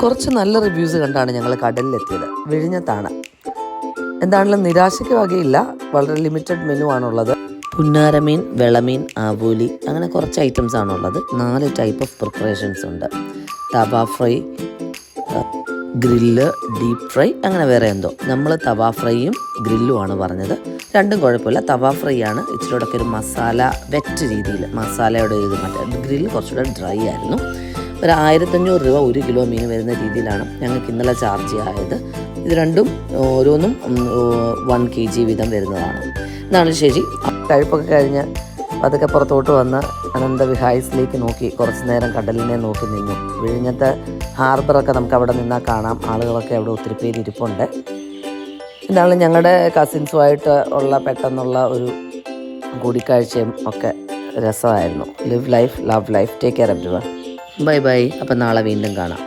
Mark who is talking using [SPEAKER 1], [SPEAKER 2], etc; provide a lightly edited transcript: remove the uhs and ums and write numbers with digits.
[SPEAKER 1] കുറച്ച് നല്ല റിവ്യൂസ് കണ്ടാണ് ഞങ്ങൾ കടലിലെത്തിയത്. വിഴിഞ്ഞത്താണ്. എന്താണെങ്കിലും നിരാശയ്ക്ക് വകയില്ല. വളരെ ലിമിറ്റഡ് മെനു ആണുള്ളത്. പുന്നാരമീൻ, വെളമീൻ, ആവൂലി, അങ്ങനെ കുറച്ച് ഐറ്റംസ് ആണുള്ളത്. 4 ടൈപ്പ് ഓഫ് പ്രിപ്പറേഷൻസ് ഉണ്ട്. തവ ഫ്രൈ, ഗ്രില്ല്, ഡീപ്പ് ഫ്രൈ, അങ്ങനെ വേറെ എന്തോ. നമ്മൾ തവ ഫ്രൈയും ഗ്രില്ലുമാണ് പറഞ്ഞത്. രണ്ടും കുഴപ്പമില്ല. തവ ഫ്രൈ ആണ് ഇച്ചിരിയോടൊക്കെ ഒരു മസാല വെറ്റ് രീതിയിൽ, മസാലയുടെ ഇത്. മറ്റേ ഗ്രില്ല് കുറച്ചുകൂടെ ഡ്രൈ ആയിരുന്നു. ഒരു 1500 രൂപ 1 കിലോ മീൻ വരുന്ന രീതിയിലാണ് ഞങ്ങൾക്ക് ഇന്നലെ ചാർജ് ആയത്. ഇത് രണ്ടും ഓരോന്നും 1 kg വീതം വരുന്നതാണ്. ഇതാണ് ശരി. കഴിപ്പൊക്കെ കഴിഞ്ഞ് അതൊക്കെ പുറത്തോട്ട് വന്ന് അനന്തവിഹായസിലേക്ക് നോക്കി കുറച്ച് നേരം കടലിനെ നോക്കി നിന്നു. വിഴിഞ്ഞത്തെ ഹാർബറൊക്കെ നമുക്ക് അവിടെ നിന്നാൽ കാണാം. ആളുകളൊക്കെ അവിടെ ഒത്തിരി പേര് ഇരിപ്പുണ്ട്. ഇതാണ് ഞങ്ങളുടെ കസിൻസുമായിട്ട് ഉള്ള പെട്ടെന്നുള്ള ഒരു കൂടിക്കാഴ്ചയും ഒക്കെ രസമായിരുന്നു. Live life, love life. Take care everyone. Bye bye. അപ്പം നാളെ വീണ്ടും കാണാം.